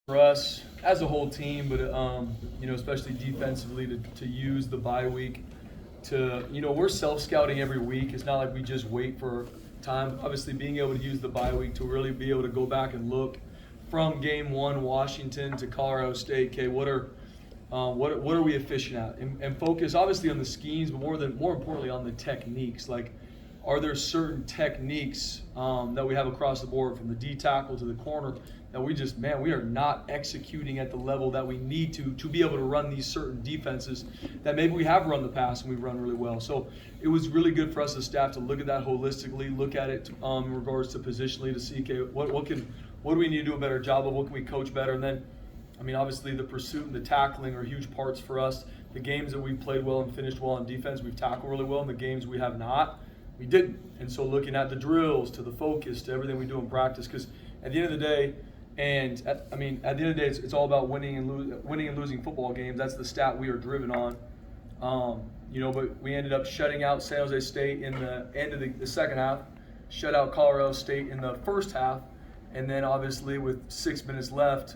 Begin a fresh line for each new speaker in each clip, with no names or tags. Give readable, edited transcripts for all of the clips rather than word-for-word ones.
For us as a whole team, but especially defensively, to use the bye week to we're self scouting every week. It's not like we just wait for time. Obviously, being able to use the bye week to really be able to go back and look from game one, Washington to Colorado State. Okay, what are we efficient at, and focus obviously on the schemes, but more importantly on the techniques. Like, are there certain techniques that we have across the board from the D tackle to the corner that we are not executing at the level that we need to be able to run these certain defenses that maybe we have run the past and we've run really well. So it was really good for us as staff to look at that holistically, look at it in regards to positionally to see, okay, what do we need to do a better job of, what can we coach better, and then obviously the pursuit and the tackling are huge parts for us. The games that we've played well and finished well on defense, we've tackled really well, and the games we have not, we didn't. And so looking at the drills, to the focus, to everything we do in practice, because at the end of the day, it's all about winning and losing football games. That's the stat we are driven on. But we ended up shutting out San Jose State in the end of the second half, shut out Colorado State in the first half, and then obviously with 6 minutes left,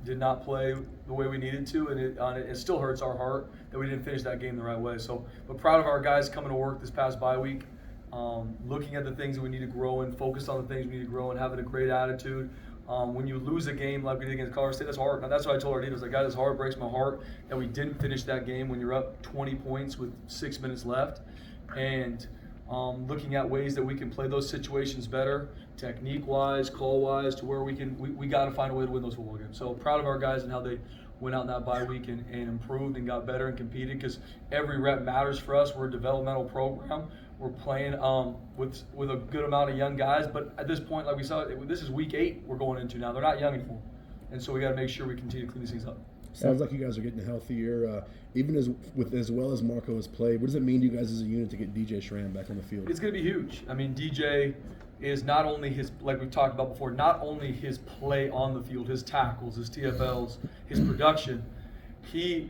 did not play the way we needed to, and it still hurts our heart that we didn't finish that game the right way. So, but proud of our guys coming to work this past bye week, looking at the things that we need to grow in, focused on the things we need to grow in, having a great attitude. When you lose a game like we did against Colorado State, that's hard. And that's what I told our defense. Like, guys, it's hard, it breaks my heart that we didn't finish that game when you're up 20 points with 6 minutes left. And looking at ways that we can play those situations better, technique-wise, call-wise, to where we got to find a way to win those football games. So proud of our guys and how they went out in that bye week and improved and got better and competed, because every rep matters for us. We're a developmental program. We're playing with a good amount of young guys, but at this point, like we saw, this is week 8 we're going into now. They're not young anymore, and so we got to make sure we continue to clean these things up.
Sounds like you guys are getting healthier. Even as well as Marco has played, what does it mean to you guys as a unit to get DJ Schramm back on the field?
It's going to be huge. DJ is not only his, like we've talked about before, not only his play on the field, his tackles, his TFLs, his production. He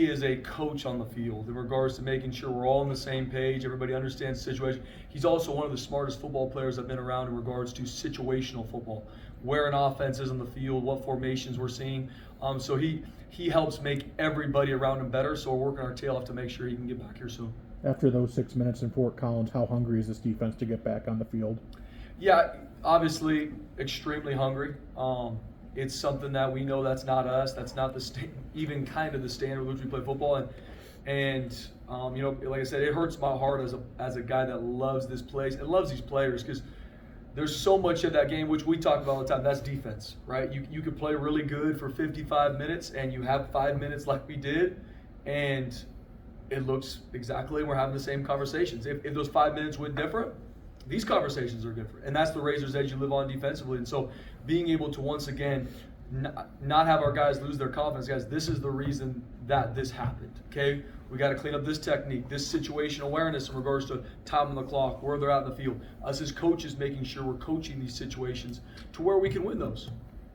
is a coach on the field in regards to making sure we're all on the same page, everybody understands the situation. He's also one of the smartest football players I've been around in regards to situational football, where an offense is on the field, what formations we're seeing. So he helps make everybody around him better, so we're working our tail off to make sure he can get back here soon.
After those 6 minutes in Fort Collins, how hungry is this defense to get back on the field?
Yeah, obviously extremely hungry. It's something that we know that's not us. That's not even kind of the standard with which we play football. And like I said, it hurts my heart as a guy that loves this place and loves these players, because there's so much of that game, which we talk about all the time. That's defense, right? You could play really good for 55 minutes, and you have 5 minutes like we did, and it looks exactly, we're having the same conversations. If those 5 minutes went different, these conversations are different, and that's the razor's edge you live on defensively. And so being able to once again not have our guys lose their confidence, guys, this is the reason that this happened, okay? We got to clean up this technique, this situation awareness in regards to time on the clock, where they're out in the field. Us as coaches making sure we're coaching these situations to where we can win those.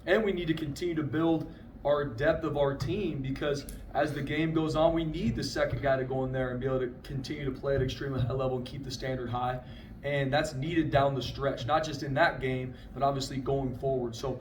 And we need to continue to build our depth of our team, because as the game goes on, we need the second guy to go in there and be able to continue to play at an extremely high level and keep the standard high. And that's needed down the stretch, not just in that game, but obviously going forward. So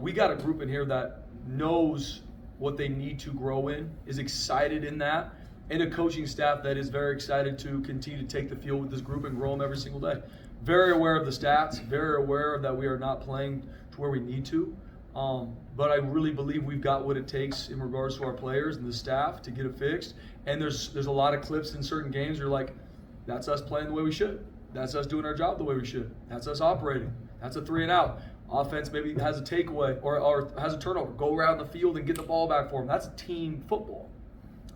we got a group in here that knows what they need to grow in, is excited in that, and a coaching staff that is very excited to continue to take the field with this group and grow them every single day. Very aware of the stats, very aware that we are not playing to where we need to. But I really believe we've got what it takes in regards to our players and the staff to get it fixed. And there's a lot of clips in certain games where you're like, that's us playing the way we should. That's us doing our job the way we should. That's us operating. That's a 3 and out. Offense maybe has a takeaway or has a turnover. Go around the field and get the ball back for them. That's team football.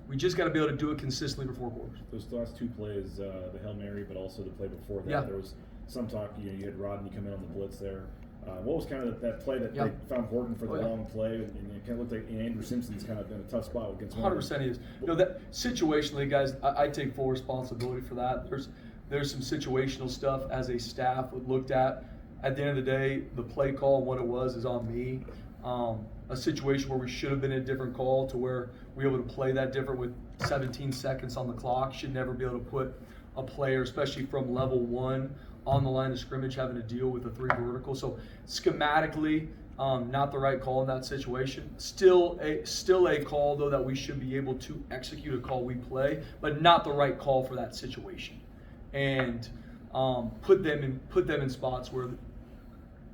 We just got to be able to do it consistently for 4 quarters.
Those last 2 plays, the Hail Mary, but also the play before that,
Yeah.
There was some talk, you had Rodney come in on the blitz there. What was kind of that play that they found Horton for the long play, and it kind of looked like Andrew Simpson's kind of been a tough spot against
100% he is. That situationally, guys, I take full responsibility for that. There's some situational stuff as a staff we looked at. At the end of the day, the play call and what it was is on me. A situation where we should have been a different call to where we were able to play that different with 17 seconds on the clock. Should never be able to put a player, especially from level 1, on the line of scrimmage having to deal with a 3 vertical. So schematically, Not the right call in that situation. Still a call though that we should be able to execute a call we play, but not the right call for that situation. And put them in spots where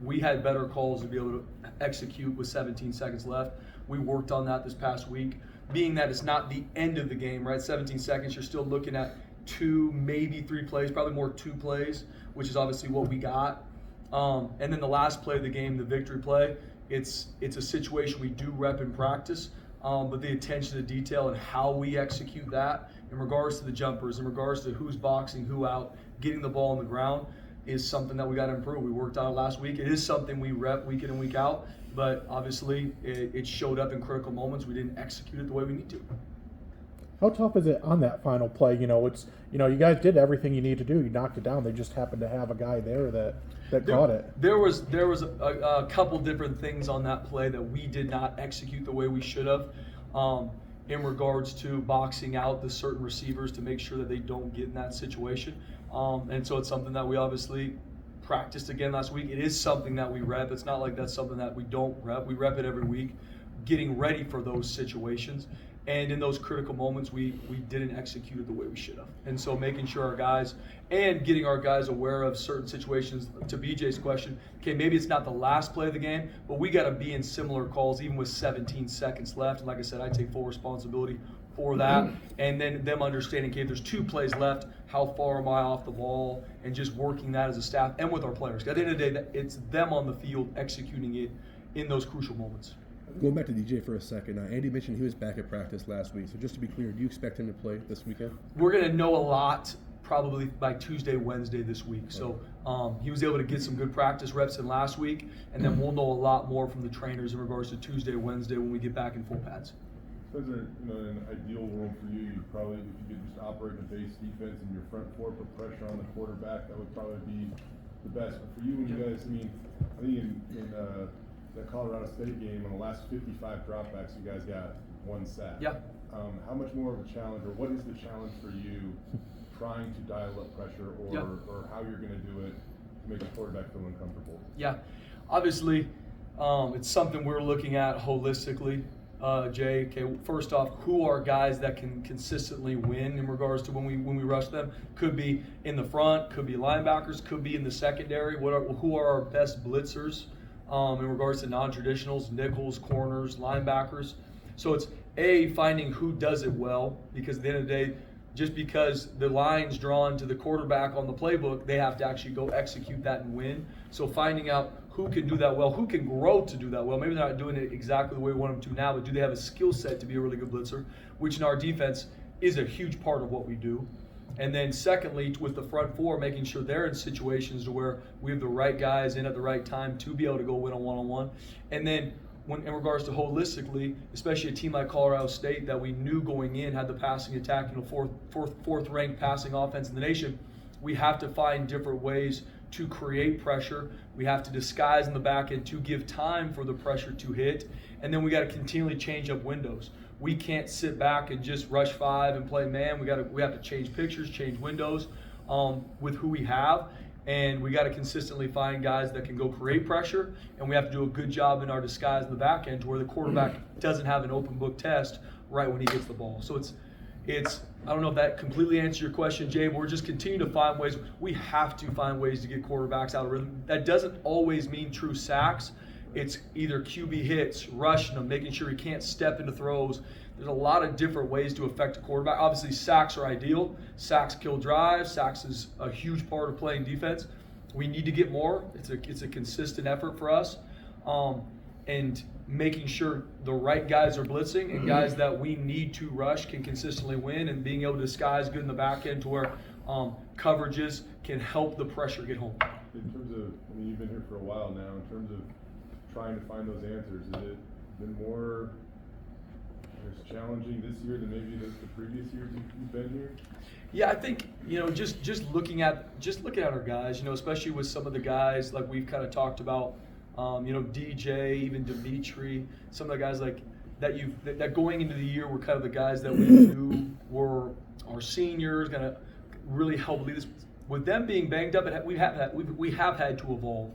we had better calls to be able to execute with 17 seconds left. We worked on that this past week, being that it's not the end of the game, right? 17 seconds, you're still looking at 2, maybe 3 plays, probably more 2 plays, which is obviously what we got. And then the last play of the game, the victory play, it's a situation we do rep in practice, but the attention to detail and how we execute that in regards to the jumpers, in regards to who's boxing who out, getting the ball on the ground, is something that we got to improve. We worked on it last week. It is something we rep week in and week out, but obviously it showed up in critical moments. We didn't execute it the way we need to.
How tough is it on that final play? You guys did everything you need to do. You knocked it down. They just happened to have a guy there that caught it.
There was a couple different things on that play that we did not execute the way we should have, in regards to boxing out the certain receivers to make sure that they don't get in that situation. And so it's something that we obviously practiced again last week. It is something that we rep. It's not like that's something that we don't rep. We rep it every week, getting ready for those situations. And in those critical moments, we didn't execute it the way we should have. And so making sure our guys and getting our guys aware of certain situations, to BJ's question, okay, maybe it's not the last play of the game, but we got to be in similar calls even with 17 seconds left. And like I said, I take full responsibility for that. And then them understanding, okay, if there's 2 plays left, how far am I off the ball? And just working that as a staff and with our players. At the end of the day, it's them on the field executing it in those crucial moments.
Going back to DJ for a second, Andy mentioned he was back at practice last week. So just to be clear, do you expect him to play this weekend?
We're going to know a lot probably by Tuesday, Wednesday this week. So he was able to get some good practice reps in last week, and then we'll know a lot more from the trainers in regards to Tuesday, Wednesday when we get back in full pads.
So in an ideal world for you, you probably, if you could just operate in a base defense and your front 4 put pressure on the quarterback, that would probably be the best. But for you, when you guys, I think in that Colorado State game, on the last 55 dropbacks, you guys got 1 sack.
Yeah.
How much more of a challenge, or what is the challenge for you trying to dial up pressure, or how you're going to do it to make the quarterback feel uncomfortable?
Yeah. Obviously, it's something we're looking at holistically. Jay, okay, first off, who are guys that can consistently win in regards to when we rush them? Could be in the front, could be linebackers, could be in the secondary. Who are our best blitzers in regards to non-traditionals, nickels, corners, linebackers? So it's finding who does it well, because at the end of the day, just because the line's drawn to the quarterback on the playbook, they have to actually go execute that and win. So finding out who can do that well, who can grow to do that well. Maybe they're not doing it exactly the way we want them to now, but do they have a skill set to be a really good blitzer, which in our defense is a huge part of what we do. And then secondly, with the front 4, making sure they're in situations to where we have the right guys in at the right time to be able to go win a one-on-one. And then in regards to holistically, especially a team like Colorado State that we knew going in had the passing attack, fourth ranked passing offense in the nation, we have to find different ways to create pressure. We have to disguise in the back end to give time for the pressure to hit. And then we got to continually change up windows. We can't sit back and just rush 5 and play man. We have to change pictures, change windows with who we have. And we got to consistently find guys that can go create pressure, and we have to do a good job in our disguise in the back end to where the quarterback doesn't have an open book test right when he gets the ball. So it's I don't know if that completely answers your question, Jay, but we're just continuing to find ways. We have to find ways to get quarterbacks out of rhythm. That doesn't always mean true sacks. It's either QB hits, rushing them, making sure he can't step into throws. There's a lot of different ways to affect a quarterback. Obviously, sacks are ideal. Sacks kill drives. Sacks is a huge part of playing defense. We need to get more. It's a consistent effort for us. And making sure the right guys are blitzing and guys that we need to rush can consistently win, and being able to disguise good in the back end to where coverages can help the pressure get home.
In terms of, you've been here for a while now, in terms of trying to find those answers, has it been more challenging this year than maybe the previous years you've been here?
Yeah, I think just looking at our guys, especially with some of the guys like we've kind of talked about, DJ, even Dimitri, some of the guys like that going into the year were kind of the guys that we knew were our seniors, going to really help lead us. With them being banged up, we have had to evolve,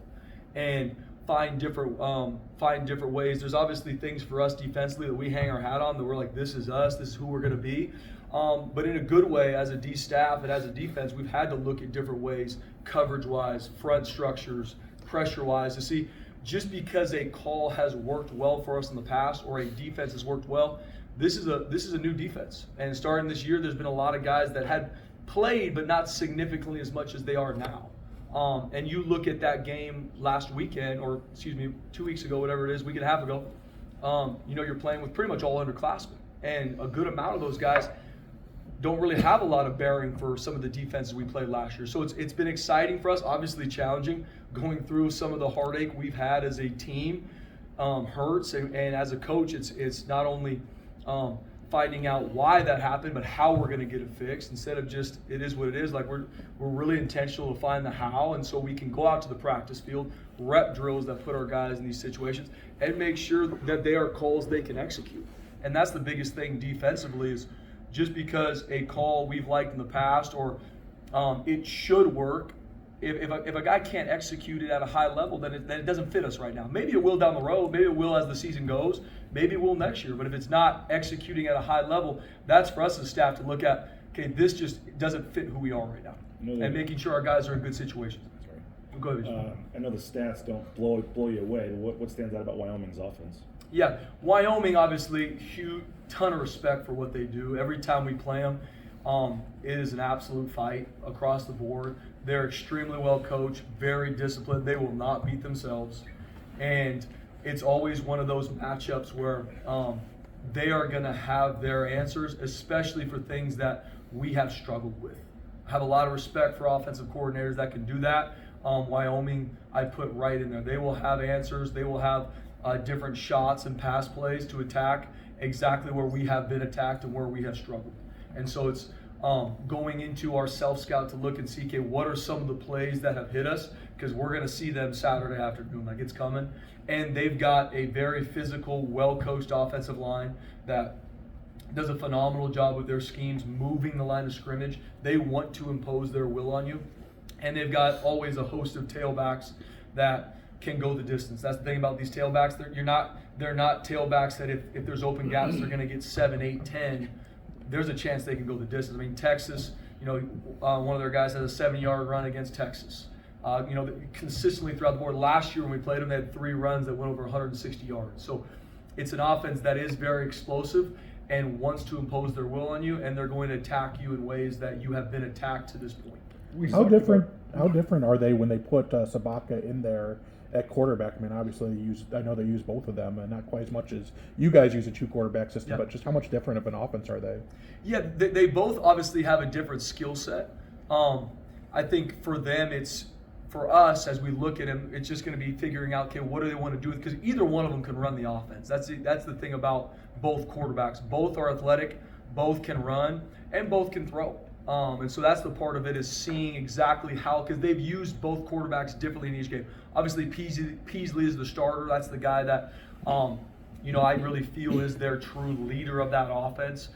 and find different ways. There's obviously things for us defensively that we hang our hat on, that we're like, this is us, this is who we're going to be. But in a good way, as a D staff and as a defense, we've had to look at different ways, coverage-wise, front structures, pressure-wise, to see just because a call has worked well for us in the past or a defense has worked well, this is a new defense. And starting this year, there's been a lot of guys that had played, but not significantly as much as they are now. And you look at that game last weekend, or excuse me, 2 weeks ago, whatever it is, week and a half ago, you're playing with pretty much all underclassmen. And a good amount of those guys don't really have a lot of bearing for some of the defenses we played last year. So it's been exciting for us, obviously challenging, going through some of the heartache we've had as a team hurts. And as a coach, it's not only finding out why that happened, but how we're going to get it fixed instead of just it is what it is. Like we're really intentional to find the how, and so we can go out to the practice field, rep drills that put our guys in these situations, and make sure that they are calls they can execute. And that's the biggest thing defensively is just because a call we've liked in the past or it should work. If a guy can't execute it at a high level, then it doesn't fit us right now. Maybe it will down the road. Maybe it will as the season goes. Maybe it will next year. But if it's not executing at a high level, that's for us as staff to look at, okay, this just doesn't fit who we are right now. And making sure our guys are in good situations. Go ahead.
I know the stats don't blow you away. What stands out about Wyoming's offense?
Yeah, Wyoming, obviously, huge ton of respect for what they do. Every time we play them, it is an absolute fight across the board. They're extremely well coached, very disciplined. They will not beat themselves. And it's always one of those matchups where they are going to have their answers, especially for things that we have struggled with. I have a lot of respect for offensive coordinators that can do that. Wyoming, I put right in there. They will have answers. They will have different shots and pass plays to attack exactly where we have been attacked and where we have struggled. And so it's going into our self-scout to look and see, okay, what are some of the plays that have hit us? Because we're going to see them Saturday afternoon, like it's coming. And they've got a very physical, well-coached offensive line that does a phenomenal job with their schemes, moving the line of scrimmage. They want to impose their will on you. And they've got always a host of tailbacks that can go the distance. That's the thing about these tailbacks. They're not tailbacks that if there's open gaps, they're going to get 7, 8, 10. There's a chance they can go the distance. I mean, Texas, one of their guys has a 7-yard run against Texas. Consistently throughout the board. Last year when we played them, they had 3 runs that went over 160 yards. So it's an offense that is very explosive and wants to impose their will on you, and they're going to attack you in ways that you have been attacked to this point.
How different are they when they put Sabaka in there at quarterback? I mean, obviously I know they use both of them, and not quite as much as you guys use a 2-quarterback system. Yeah. But just how much different of an offense are they?
Yeah, they both obviously have a different skill set. I think for them, for us as we look at them, it's just going to be figuring out, okay, what do they want to do? Because either one of them can run the offense. That's the thing about both quarterbacks. Both are athletic, both can run, and both can throw. And so that's the part of it, is seeing exactly how, because they've used both quarterbacks differently in each game. Obviously, Peasley is the starter. That's the guy that, I really feel is their true leader of that offense.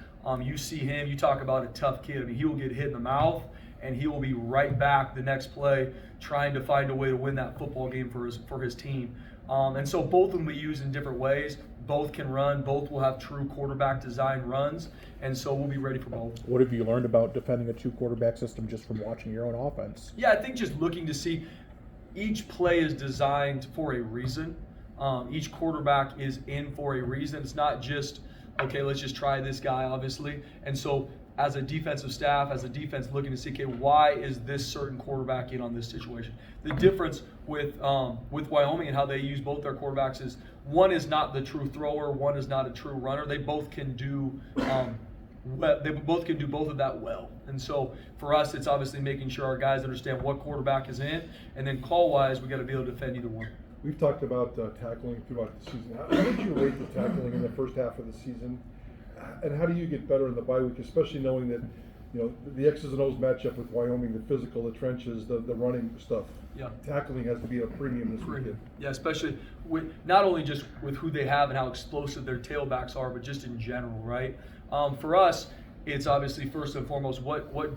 You see him, you talk about a tough kid. I mean, he will get hit in the mouth, and he will be right back the next play trying to find a way to win that football game for his team. And so both of them will be used in different ways. Both can run. Both will have true quarterback design runs. And so we'll be ready for both.
What have you learned about defending a 2-quarterback system just from watching your own offense?
Yeah, I think just looking to see each play is designed for a reason. Each quarterback is in for a reason. It's not just, okay, let's just try this guy, obviously. And so as a defensive staff, as a defense, looking to see, okay, why is this certain quarterback in on this situation? The difference with Wyoming and how they use both their quarterbacks is one is not the true thrower, one is not a true runner. They both can do both of that well. And so for us, it's obviously making sure our guys understand what quarterback is in, and then call-wise, we got to be able to defend either one.
We've talked about tackling throughout the season. How did you rate the tackling in the first half of the season? And how do you get better in the bye week, especially knowing that, the X's and O's matchup with Wyoming, the physical, the trenches, the running stuff. Yeah. Tackling has to be a premium this weekend.
Yeah, especially with not only just with who they have and how explosive their tailbacks are, but just in general, right? For us, it's obviously first and foremost what are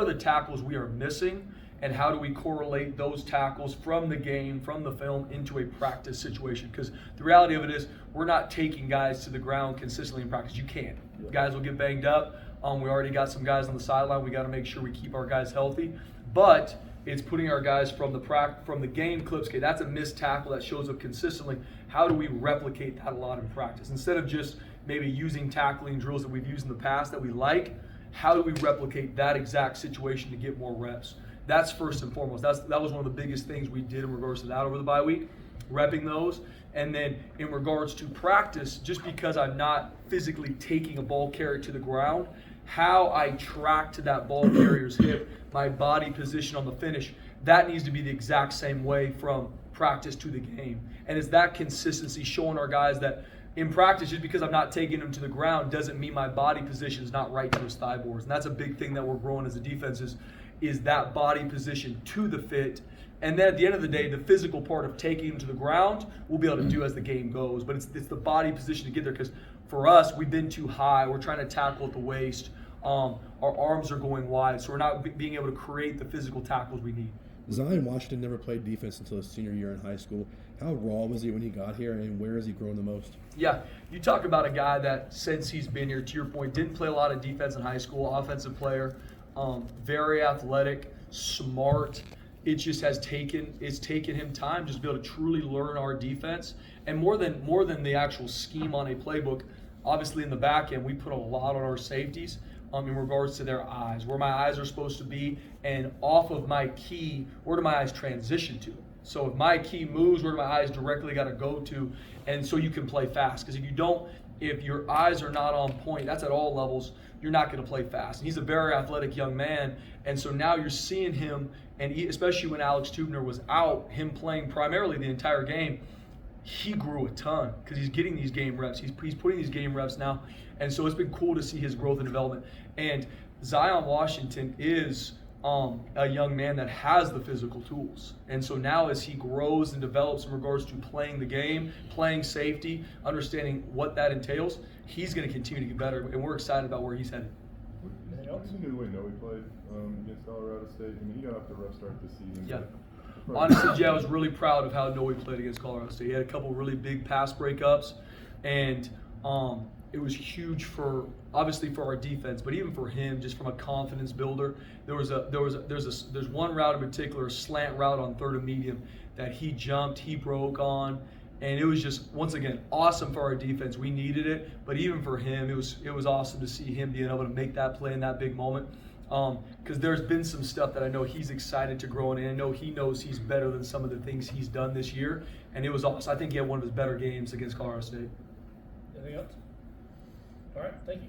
the tackles we are missing, and how do we correlate those tackles from the game, from the film, into a practice situation. Because the reality of it is, we're not taking guys to the ground consistently in practice. You can't. Guys will get banged up. We already got some guys on the sideline. We got to make sure we keep our guys healthy. But it's putting our guys from the game clips. Okay, that's a missed tackle that shows up consistently. How do we replicate that a lot in practice? Instead of just maybe using tackling drills that we've used in the past that we like, how do we replicate that exact situation to get more reps? That's first and foremost. That was one of the biggest things we did in regards to that over the bye week, repping those. And then in regards to practice, just because I'm not physically taking a ball carrier to the ground, how I track to that ball carrier's hip, my body position on the finish, that needs to be the exact same way from practice to the game. And it's that consistency showing our guys that in practice, just because I'm not taking them to the ground doesn't mean my body position is not right to those thigh boards. And that's a big thing that we're growing as a defense is that body position to the fit. And then at the end of the day, the physical part of taking them to the ground, we'll be able to do as the game goes. But it's the body position to get there, because for us, we've been too high. We're trying to tackle at the waist. Our arms are going wide, so we're not being able to create the physical tackles we need.
Zion Washington never played defense until his senior year in high school. How raw was he when he got here, and where has he grown the most?
Yeah, you talk about a guy that since he's been here, to your point, didn't play a lot of defense in high school, offensive player, very athletic, smart. It just has taken him time just to be able to truly learn our defense, and more than the actual scheme on a playbook. Obviously, in the back end, we put a lot on our safeties in regards to their eyes, where my eyes are supposed to be, and off of my key, where do my eyes transition to? So if my key moves, where do my eyes directly got to go to? And so you can play fast. Because if your eyes are not on point, that's at all levels, you're not going to play fast. And he's a very athletic young man, and so now you're seeing him, and especially when Alex Tubner was out, him playing primarily the entire game, he grew a ton because he's getting these game reps. He's putting these game reps now, and so it's been cool to see his growth and development. And Zion Washington is a young man that has the physical tools. And so now as he grows and develops in regards to playing the game, playing safety, understanding what that entails, he's going to continue to get better, and we're excited about where he's headed.
Anything to do the way Noe played against Colorado State? I mean, he got off to a rough start this season.
Yeah. Honestly, Jay, I was really proud of how Noe played against Colorado State. He had a couple really big pass breakups, and it was huge obviously for our defense, but even for him, just from a confidence builder. There's one route in particular, a slant route on 3rd and medium, that he jumped, he broke on, and it was just, once again, awesome for our defense. We needed it, but even for him, it was awesome to see him being able to make that play in that big moment. Because there's been some stuff that I know he's excited to grow in, and I know he knows he's better than some of the things he's done this year, and it was awesome. I think he had one of his better games against Colorado State.
Anything else? All right, thank you.